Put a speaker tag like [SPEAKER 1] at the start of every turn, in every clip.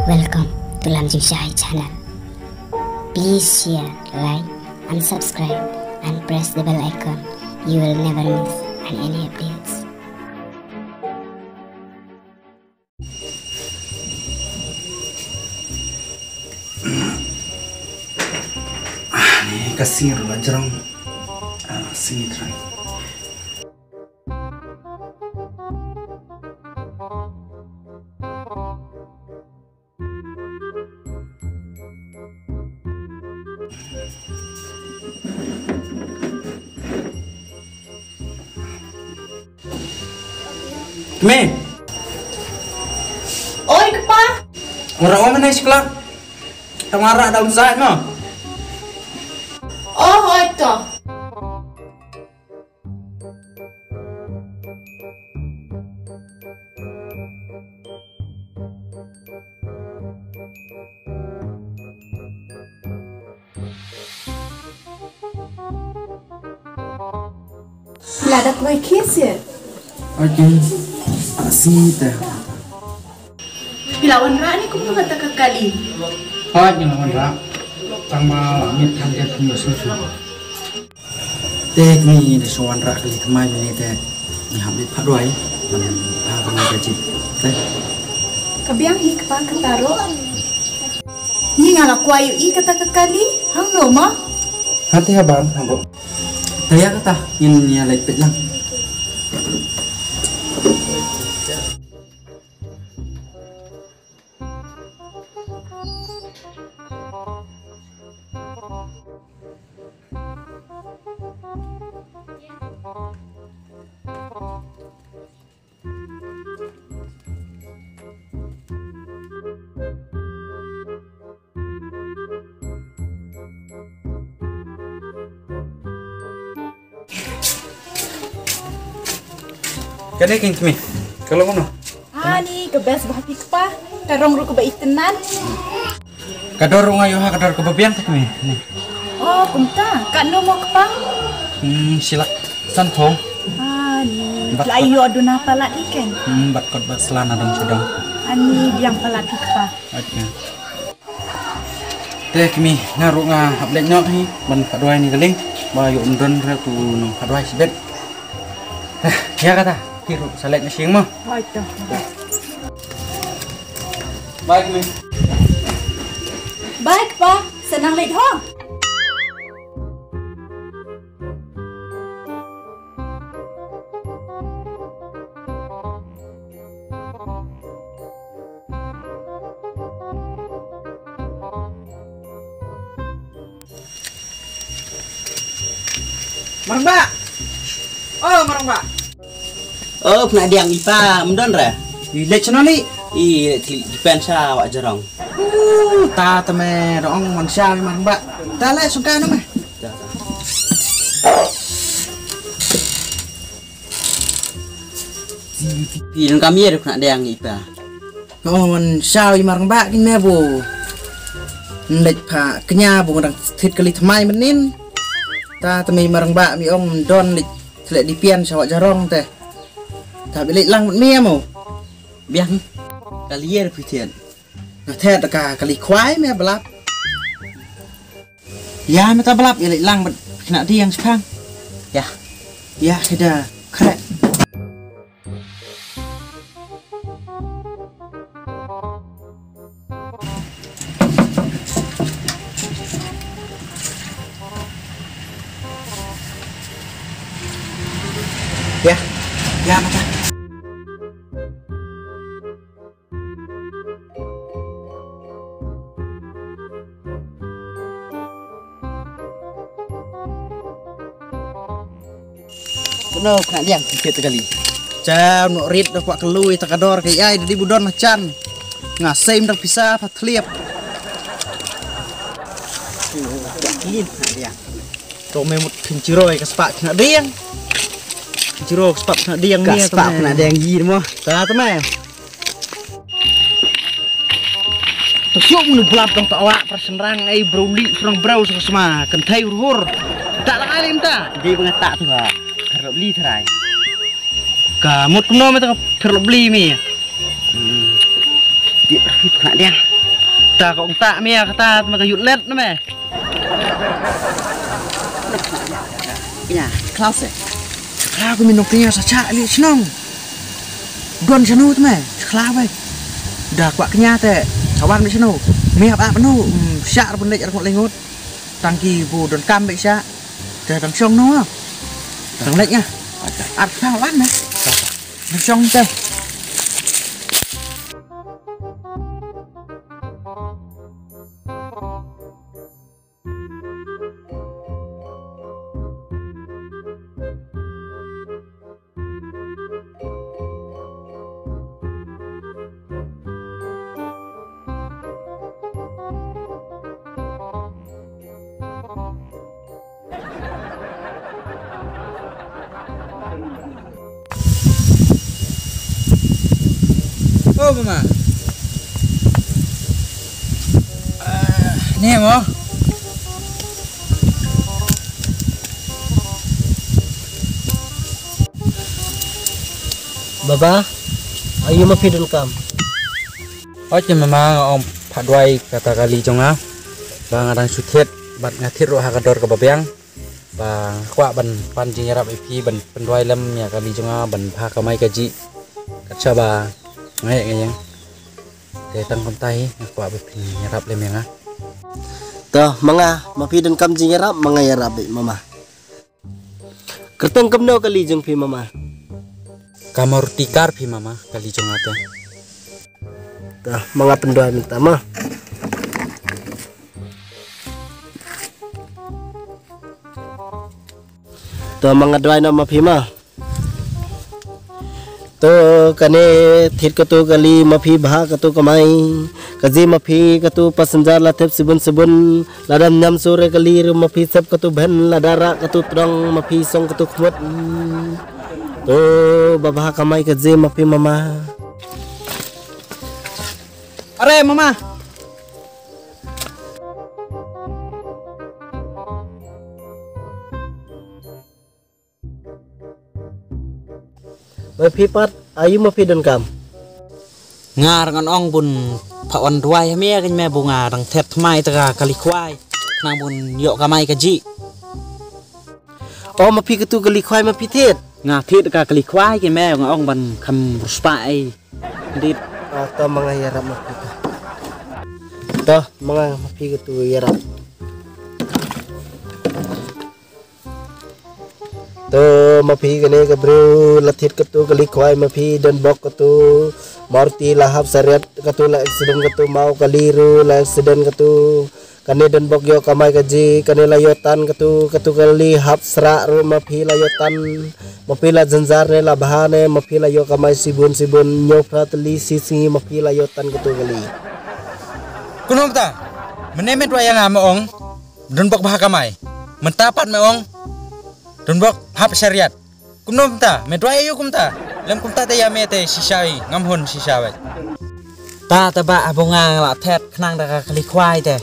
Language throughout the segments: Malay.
[SPEAKER 1] Welcome to Lamjung Shahi channel. Please share, like and subscribe and press the bell icon. You will never miss any updates.
[SPEAKER 2] Ni kasih rula jerang sini terang. Me.
[SPEAKER 3] Oi, kepa.
[SPEAKER 2] Orang mana sekolah? Tamara daun saat no.
[SPEAKER 3] Oh, oi toh. Lada kue kiss ya?
[SPEAKER 2] Okey. Sini teh.
[SPEAKER 3] Bila wanra ni kumpul kata kekali.
[SPEAKER 2] Hot yang mana? Sama mit handia punya susu. Teh ni di suan rak kali kemai ni teh. Ni habis paduai. Mana apa nak gaji? Teh.
[SPEAKER 3] Kabiang hi kepa ketaro. Ni ngala kuayu i kata kekali. Hang no mah?
[SPEAKER 2] Hati abang, abang. Taya kata ini yang lepet lang. Kadang kini kami, kalau mana?
[SPEAKER 3] Ni kebes bahati kepa. Terong ru keba itenan.
[SPEAKER 2] Kador ngayo ha kador kebabian tak kami. Ni.
[SPEAKER 3] Oh, punta. Kak no mau kepa?
[SPEAKER 2] Silak santong.
[SPEAKER 3] Ni. Layu aduna pala ikan.
[SPEAKER 2] Bat kot bat selana dong sedang.
[SPEAKER 3] Ani biang pala kepa.
[SPEAKER 2] Okey. Teh kami ngaru nga hablek nyok ni, ban kadoi ni galing. Bayu undon ra tu nong kadoi sibet. Ya kata. Hiru salet na siyang mo.
[SPEAKER 3] Oi toh.
[SPEAKER 2] Baik mi.
[SPEAKER 3] Baik pa, senang late ho.
[SPEAKER 2] Marang Mbak. Oh, Marang Mbak.
[SPEAKER 4] Oh, pernah diang ipa, mendon ra?
[SPEAKER 2] Ilet channel ni.
[SPEAKER 4] Dipen sa wak jarang.
[SPEAKER 2] Ta tame rong manusia mi Marang Mbak. Ta le suka no me.
[SPEAKER 4] Pilih kami ada pernah diang ipa.
[SPEAKER 2] Oh manusia mi Marang Mbak kin me bu. Lek pha kenya bu ngdang thit kali thamai menin. Ta tame Marang Mbak mi ong don lek dipian sa wak jarong teh. Tapi lek lang mia mo.
[SPEAKER 4] Biang kalian pitian.
[SPEAKER 2] Nah teh taka kali kwai me belap. Ya me ta belap ya lek lang kena dia yang sepang.
[SPEAKER 4] Ya.
[SPEAKER 2] Ya kita krek. Ya. Ya mata.
[SPEAKER 4] Kuno kena diang sikit kali.
[SPEAKER 2] Jam nuk rit dah kuat kelui takador ke ai di budon macan. Ngasem dah pisah patliap.
[SPEAKER 4] Ini kena diang.
[SPEAKER 2] Kau memut pinciroi ke sepak kena diang. Pinciroi ke sepak kena diang ni
[SPEAKER 4] atau sepak kena diang gini mo.
[SPEAKER 2] Ta teman. Tujuh mun belap dong tak awak persenrang ai browli serang brau sama kentai urhur. Tak lang alim ta.
[SPEAKER 4] Dia mengetak tu ha. Karena beli terai.
[SPEAKER 2] Kamu kuno meta terlebih mi.
[SPEAKER 4] Dia pergi nak dia. Ta kong tak mia kata maka yut let na me. Ya, kelas eh.
[SPEAKER 2] Kala aku minum punya saja li senang. Don sanu tu me. Kala baik. Dah kuat kenyat teh. Kawan di sanu. Mi apa penuh. Syak pun dek aku lengut. Tangki bu don kam baik syak. Dah tang song no. Tang leknya. At kawan me. Tang song teh. Oh mama, ni mo.
[SPEAKER 5] Baba, ayo mapidon kam.
[SPEAKER 2] Oce mama om padwai kata kali jonga. Bang adang suthet bat ngathir ro hakador ke babyang. Bang kwa ban panji nyarap ipi ban pendwai lem ya kali jonga ban pha kamai kaji. Kacaba ngay yang tang kontai aku abis nyerap lem yang
[SPEAKER 5] Toh mga mapidon kam jing yarap mga yarap mama. Kertong kam no kali jeng pi mama.
[SPEAKER 2] Kamar tikar pi mama kali jong ate.
[SPEAKER 5] Toh mga pendoa minta mah. Toh mga doa no mapi mah. तो कने थिर कतो गली मफी भा कतो कमाई कजी मफी कतो पसंजार लाथेप सिबुन सिबुन लडम nyam sore गली रो मफी सब कतो भन लडारा कतोត្រង់मफी सong कतो खमत तो बाबा कमाई कजी मफी ममा
[SPEAKER 2] अरे ममा
[SPEAKER 5] mafी pat ayu mafी don kam
[SPEAKER 2] ngar ngan ong bun pak wan duai mia kan me bunga rang thet mai tega kali kwai nang bun yok kamai kaji
[SPEAKER 5] oh mafी katu gali khwai mafी thet
[SPEAKER 2] nga thet tega kali kwai kan me ong ban kham ruspai dit
[SPEAKER 5] atau mga yarap mafी toh mga mafी katu yarap तो मफी गने गब्रू लथित कतु गली खवाई मफी दन बक कतु मारुति लाहब सरियत कतु ला एक्सीडेंट कतु माउ कलीरू ला एक्सीडेंट कतु कने दन बक यो कमाई कजी कने ला यो तान कतु कतु गली हब सरा रो मफी ला यो तान मफी ला जंजार ने ला बहाने मफी ला यो कमाई सिबुन सिबुन न्यो फ्रातली सीसी मफी ला यो तान कतु गली
[SPEAKER 2] kunom ta menemet wayang ama ong dun bok bah kamai mentapat me ong dun bok hap syariat kunom ta metway ayu kum ta lem kum ta te ya mete sisai ngamhon sisawai ta ta ba abonga la thet khnang da kali khwai te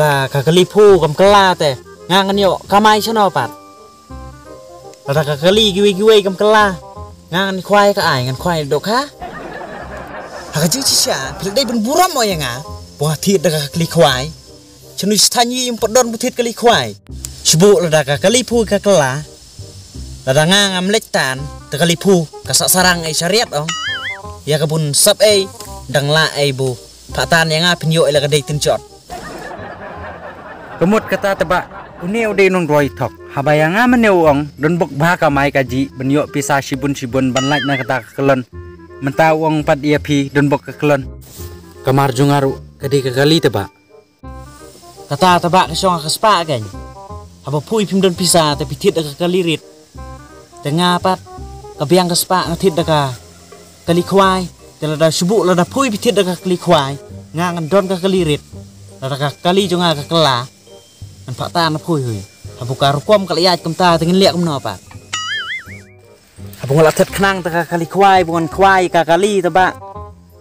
[SPEAKER 2] da ka kali phu kam kala te ngang yo kamai chano pat da ka kali giwi kam kala ngang khwai ka ai ngan khwai dok ha ha ji sisa pil dai ben buram mo yang a buah thit da kali khwai chanu sthanyi im podon bu thit kali khwai Sibu lada ka kalipu ka kala lada ngam lektan te kalipu ka sarang ai syariat ong ya kabun sab ai dang la ai bu phatan yang a pinyo ila ka dei tinjot kemut kata teba uni ode nong roi thok habayang a meneu ong don bok ba ka mai kaji benyo pisa sibun ban laj na kata kelon menta ong pat ia pi don bok ka kelon kamar jungaru kadi ka kali teba kata teba ka song ka spa kan apa pui pim don pisa tapi tidak ke kalirit tengah pat kebiang ke spa ngatit deka kali kwai telada subu lada pui pitit deka kali kwai ngangan don ke kalirit lada kali jonga ke kela an fakta na pui hui abu karukom kali ya kem ta tengin liak kem no pat abu ngalatet kenang teka kali kwai bungan kwai ka kali teba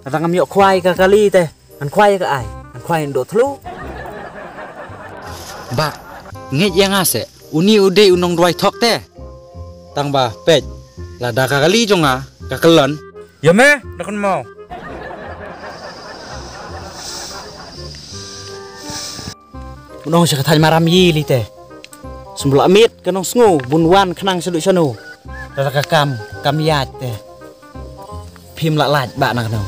[SPEAKER 2] lada ngamyok kwai ka kali teh an kwai ke ai an kwai ndo tlu ba ngej yang ase uni ude unong duai thok te tang ba pej la da ka kali jonga ka kelon ya me dakon mau
[SPEAKER 4] Unong siya katay maram yili te. Sembul amit kanong sngu bunwan kenang seduk sanu. Raka kam yat te. Phim lạ lạch bạn nào nào.